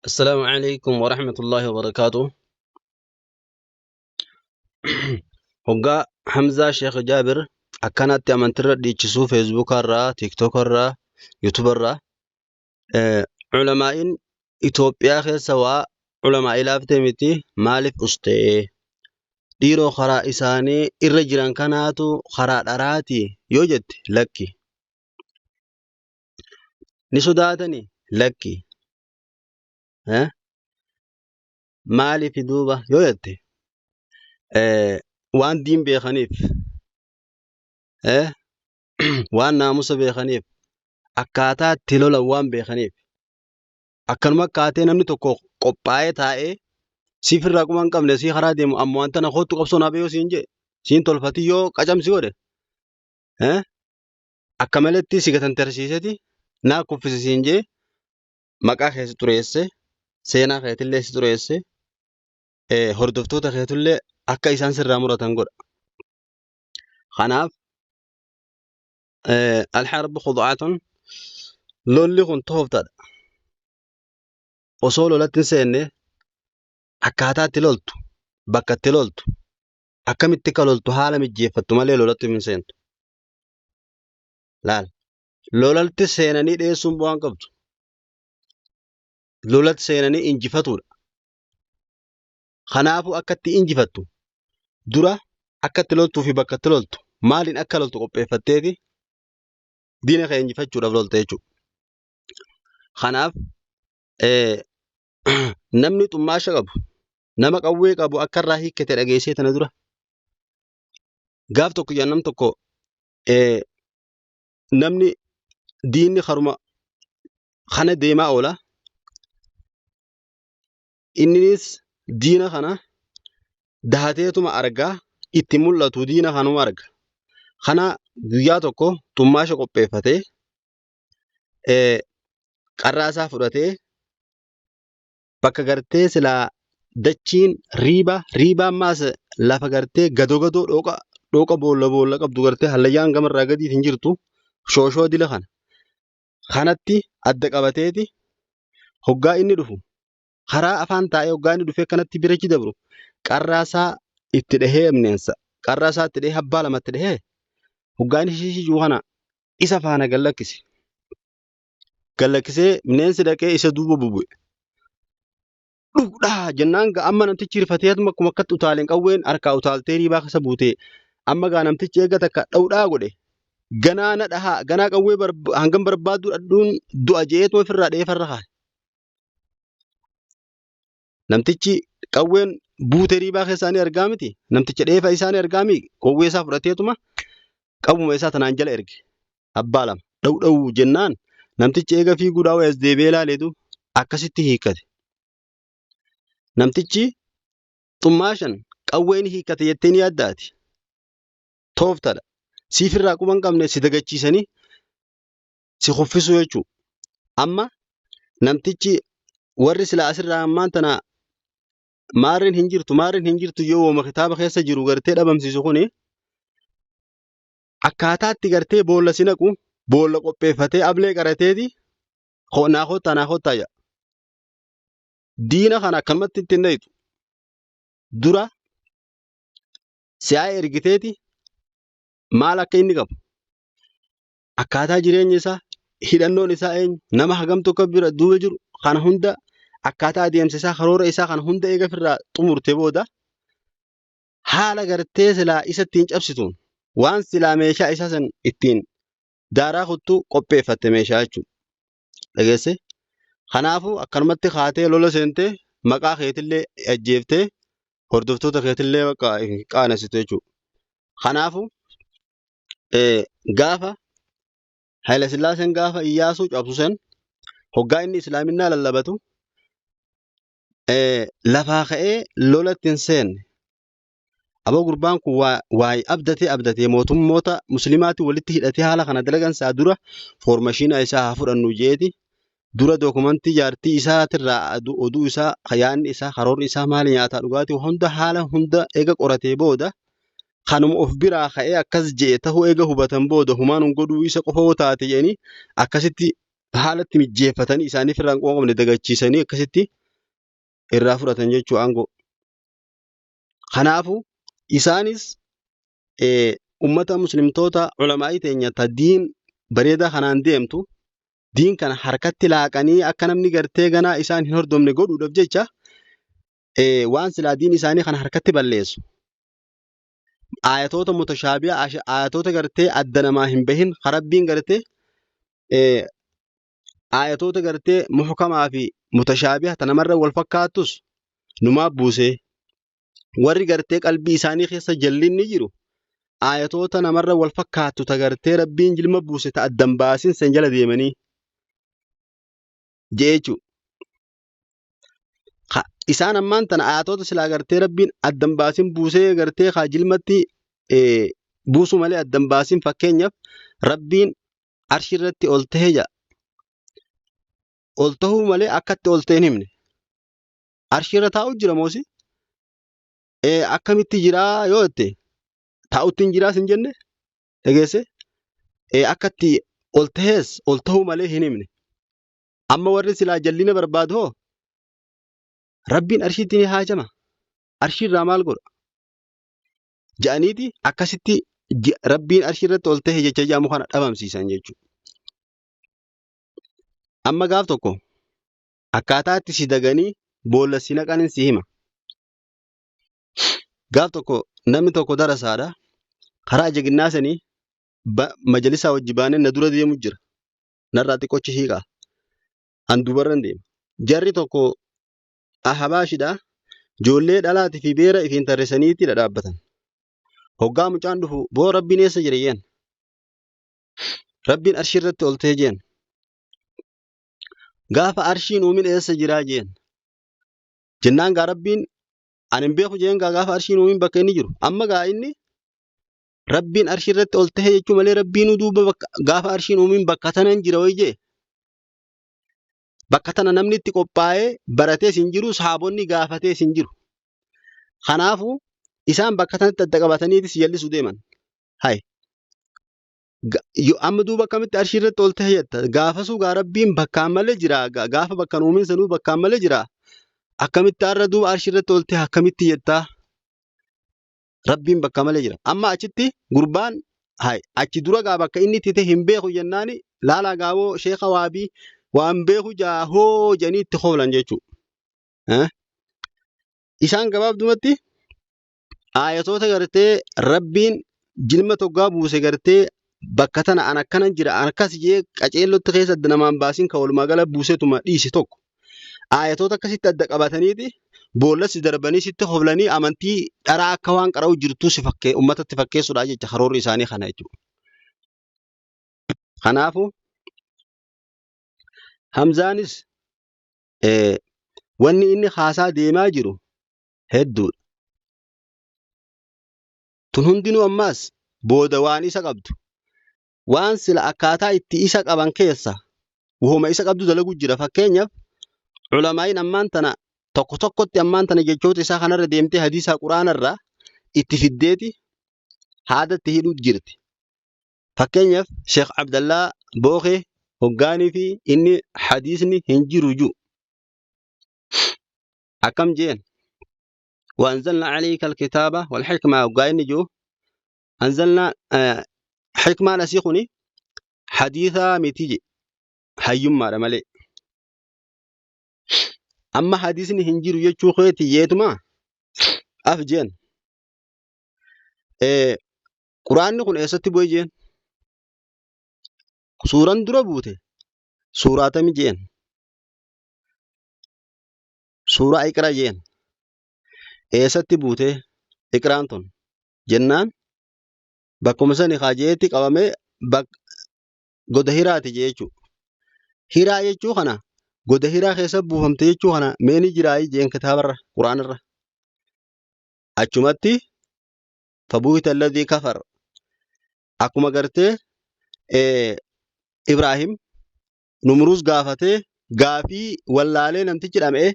السلام عليكم ورحمة الله وبركاته. هوغا حمزة شيخ جابر أكانت أمانتر ديتشسو فيسبوك الرا تيك توك الرا يوتيوب الرا علماء إثيوبيا خير سواء علماء لافتمتي مالف أستي ديرو خرا إساني إرجران كاناتو خرا دراتي يوجد لكي نسوداتني لكي ها مالي في دوبة يوجد وان دين بيخنيف waan naamusa beekaniif akkaataa itti lolan waan beekaniif akkanuma akkaatee namni tokko qophaa'ee taa'ee siifirraa quma hin qabne sii karaa deemu amma wanta na kootu qabsoo naa beeyoo siin jee siin tolfatii yoo qacamsi godhe akka maletti si gatantarsiiseti naa kuffise siin jee maqaa keessa xureesse seenaa keetillee si xureesse hordoftoota keetullee akka isaan sirraa muratan godha. Kanaaf الحرب خضعة لولي كن توفتاد osoo lolatti hin seenne akkaataatti loltu bakka itti loltu akkamitti akka loltu haala mijjeeffattu malee lolatti hin seentu. Laal lolatti seenanii dhiyeessuun bu'aan qabdu. Lolatti seenanii injifatuudha. Kanaafuu akka itti injifattu dura akka itti loltuu fi bakka itti loltu maaliin akka loltu qopheeffatteeti diina kee injifachuudhaaf lolta jechuudha. Kanaaf namni xummaasha qabu nama qawwee qabu akka irraa hiikkate dhageessee tana dura gaaf tokko nam tokko namni diinni haruma kana deemaa oola innis diina kana dahateetuma argaa itti mul'atu diina kanuma arga kana guyyaa tokko xummaasha qopheeffatee qarraasaa fudhatee bakka gartee silaa dachiin riibaan maas lafa gartee gadoo dhooqa boolla qabdu gartee hallayyaan gamarraa gadiit hin jirtu shooshoo dila kanatti adda qabateeti hoggaa inni dhufu karaa afaan taa'ee hoggaa inni dhufee kanatti birachi dabru qarraasaa itti dhahee amneensa qarraasaa itti dhahee abbaa lamatti dhahee hoggaa inni shishijuu kana isa faana gallakkisee bineensi dhaqee isa duuba bubu'e. Dhugdhaa jennaan amma namtichi rifateetuma akkuma akkatti utaaleen qawween harkaa utaaltee riibaa keessa buutee amma gaa namtichi eeggata akka dhawdhaa godhe ganaa na dhahaa ganaa qawwee hangam barbaadu dhadhuun du'a je'eetuma ofirraa dheefarra haa. Namtichi qawween buutee riibaa keessaanii argaa miti namticha dheefa isaanii argaa miti qawwee isaa fudhateetuma qabuma isaa tanaan jala erge abbaa lama dhawdhawuu jennaan namtichi eega fiiguudhaa wayiis deebi'ee ilaaleetu akkasitti hiikkate. Namtichi xummaashan qawween hiikkate jettee ni yaaddaati. Tooftadha. Siifirraa quban qabne si dagachiisanii si kuffisuu jechuudha. Amma namtichi warri silaa asirraa ammaan tana maarreen hin jirtu yoo wooma kitaaba keessa jiru gartee dhabamsiisu kuni akkaataatti gartee boolla si naqu boolla qopheeffatee ablee qarateeti naa kottaa jedha. Diina kana akkamatti ittiin dhayitu dura si'aa ergiteeti maal akka inni qabu akkaataa jireenya isaa hidhannoon isaa eenyu nama hagamtu akka bira duuba jiru kana hunda akkaataa adeemsa isaa karoora isaa kana hunda eega ofirraa xumurte booda haala gartee silaa isa ittiin cabsituun waan silaa meeshaa isaa san ittiin daaraa kuttuu qopheeffatte meeshaa jechuudha. Dhageesse. Kanaafuu akkanumatti kaatee lola seentee maqaa keetillee ajjeeftee hordoftoota keetillee bakka qaanessitu jechuudha. Kanaafuu gaafa Haayila Sillaaseen gaafa Iyyaasuu cabsu san hoggaa inni islaaminaa lallabatu lafaa ka'ee lolatti hin seenne. Aboo gurbaan kun waa'ee abdatee mootummoota musliimaatiin walitti hidhatee haala kana dalagan isaa dura foormashiina isaa haa fudhannu jeeti. Dura dookumantii jaartii isaatirraa oduu isaa yaadni isaa karoorri isaa maali nyaataa dhugaatii hunda haala hunda eega qoratee booda kanuma of biraa ka'ee akkas je'e ta'uu eega hubatan booda humaan godhuu isa qofa taate jedhanii akkasitti haalatti mijjeeffatanii isaaniif irraan qoomamne dagachiisanii akkasitti irraa fudhatan jechuu aangoo. Kanaafuu isaanis ummata muslimtoota ulamaa'ii teenya ta diin bareedaa kanaan deemtu diin kana harkatti laaqanii akka namni gartee ganaa isaan hin hordofne godhuudhaaf jecha waan silaa diin isaanii kana harkatti balleessu. Ayatoota mutashaabiyaa ayatoota gartee adda namaa hin bahin harabbiin gartee ayatoota gartee muhkamaa fi mutashaabiyaa ta namarra wal fakkaattus numaa buusee warri gartee qalbii isaanii keessa jallinni jiru ayatoota namarra wal fakkaattu ta gartee rabbiin jilma buuse ta addan baasin san jala deemanii jechu. Isaan ammaan tana ayatoota silaa gartee rabbiin addan baasin buusee gartee kaa jilmatti buusu malee addan baasin fakkeenyaaf rabbiin arshii irratti ol tahee jira. Ol tahuu malee akkatti ol ta'e hin himne. Arshii irra taa'u jira moosi. Akkamitti jiraa yoo jette taa'utti hin jiraas hin jenne dhageesse akkatti ol tahees ol tahuu malee hin himne. Amma warri silaa jallina barbaadu hoo rabbiin arshiitti ni haajama. Arshii irraa maal godha? Ja'aniiti akkasitti rabbiin arshii irratti ol tahee jecha jaamu kana dhabamsiisan jechuudha. Amma gaaf tokko akkaataa itti si daganii boolla si naqanin si hima. Gaaf tokko namni tokko darasaadha. Karaa jaginnaa sanii majalisaa wajji baanee na dura deemu jira. Narraa xiqqoochi hiiqaa. An dubarran deema. Jarri tokko ahabaashidha. Ijoollee dhalaatii fi beera ifiin tarreessaniitti dhadhaabbatan. Hoggaa mucaan dhufu boo rabbiin eessa jira jeen. Rabbiin arshii irratti ol ta'ee jeen. Gaafa arshiin uumin eessa jiraa jeen. Jennaan gaa rabbiin ani hin beeku jeen gaafa arshiin uumin bakka inni jiru. Amma gaa inni rabbiin arshii irratti ol ta'ee jechuu malee rabbiin duuba gaafa arshiin uumin bakka tana hin jira wayii jee. Bakka tana namni itti qophaa'ee baratee sin jiru sahabonni gaafatee sin jiru. Kanaafuu isaan bakka tanatti adda qabataniitis jallisuu deeman. Hai. Amma duuba akkamitti arshii irratti ol ta'ee jetta. Gaafasuu gaa rabbiin bakkaan malee jira. Gaafa bakka uumin sanuu bakkaan malee jira. Akkamitti har'a duuba arshii irratti ol ta'e akkamitti jettaa? Rabbiin bakka malee jira. Amma achitti gurbaan hai achi dura gaa bakka inni itti ta'e hin beeku jennaani laalaa gaawoo sheeka waabii waan beeku jaahoo jedhanii itti hoolan jechuudha. Isaan gabaabdumatti ayatoota gartee rabbiin jilma toggaa buuse gartee bakka tana an akkana jira an akkas jee qaceellotti keessa adda namaan baasin ka walumaa gala buusetuma dhiise tokko. Ayatoota akkasitti adda qabataniiti boollas darbanii sitti hoolanii amantii dharaa akka waan qara'u jirtu si ummatatti fakkeessuudha jecha karoorri isaanii kana jechuudha. Kanaafuu Hamzaanis wanni inni haasaa deemaa jiru hedduudha. Tun hundinuu ammaas booda waan isa qabdu. Waan sila akkaataa itti isa qaban keessa wuhuma isa qabdu dalagu jira. Fakkeenyaaf ulamaa'iin ammaan tana tokko tokkotti ammaan tana jechoota isaa kanarra deemtee hadiisaa quraanarraa itti fiddeeti haadatti hidhuut jirti. Fakkeenyaaf Sheekh Abdallaa Bookee hoggaanii fi inni hadiisni hin jiru juu. Akkam jeen وأنزلنا عليك الكتاب والحكمة وقاين جو أنزلنا حكمة نسيخني حديثا متيجي حيما رمالي أما حديثني هنجيرو يجو خيتي يتما أفجين قرآن نكون إيساتي بوي جين سورة دربوته سورة مجين سورة إقرأ جين eessatti buute iqraan tun jennaan bakkuma sani kaajeetti qabamee goda hiraati jechuudha. Hiraa jechuu kana goda hiraa keessa buufamte jechuu kana meeni jiraayii jeen kitaabarra quraanarra. Achumatti fabuuhita alladhii kafar akkuma gartee Ibraahim Numruus gaafatee gaafii wallaalee namtichi dhama'ee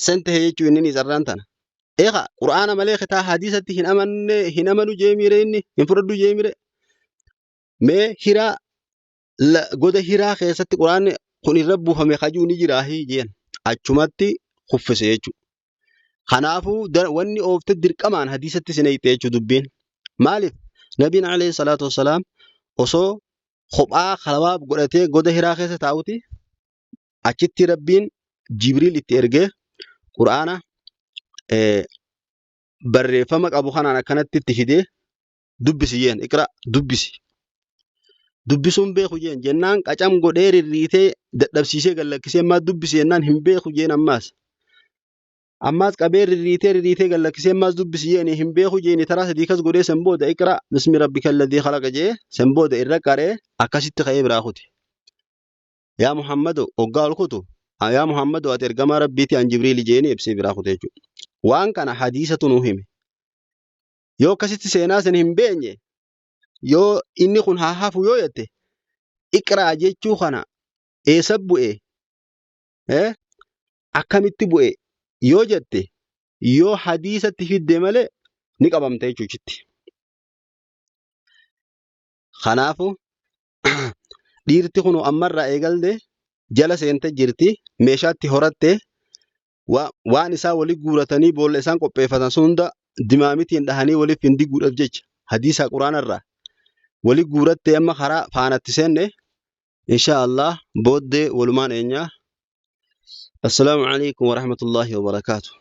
sente jechuu inni isarraan tana. Eega quraana malee kitaa hadiisatti hin amanu jeemire inni hin fudhadhu jeemire mee hiraa goda hiraa keessatti quraanni kun irra buufame kajuu ni jiraahi jeen achumatti kuffise jechuudha. Kanaafuu wanni oofte dirqamaan hadiisatti sinayite jechuudha dubbiin. Maaliif nabiin alayhi salaatu wassalaam osoo kophaa kalabaab godhatee goda hiraa keessa taa'uti achitti rabbiin Jibriil itti ergee quraana barreeffama qabu kanaan akkanatti itti fidee dubbisi jeen iqra dubbisi. Dubbisuun beeku jeen jennaan qacam godhee rirriitee dadhabsiisee gallakkisee ammaa dubbisi jennaan hin beeku jeen ammaas qabee rirriitee gallakkisee ammaas dubbisi jeen hin beeku jeen taraa sadii kas godhee san booda iqra bismi rabbikal ladhii khalaqa jee san booda irra qaree akkasitti ka'ee biraa kuti. Yaa Muhammadu hoggaa ol kutu yaa Muhammadu ati ergamaa rabbiiti an Jibriil jeeni ibsee biraa kute jechuudha. Waan kana hadiisatu nuu hime. Yoo akkasitti seenaa san hin beenye yoo inni kun haa hafu yoo jette iqraa jechuu kana eessa bu'e akkamitti bu'e yoo jette yoo hadiisatti fidde malee ni qabamte jechuuchitti. Kanaafu dhiirti kun ammarraa eegalte jala seente jirti meeshaatti horatte waan isaa walii guuratanii boolla isaan qopheeffatan sun hunda dimaamitiin dhahanii waliif hin diguudhaaf jecha hadiisa quraanarraa walii guurattee amma karaa faanatti seenne inshaAllah booddee walumaan eenyaa. Assalaamu alaikum wa rahmatullahi wa barakaatuh.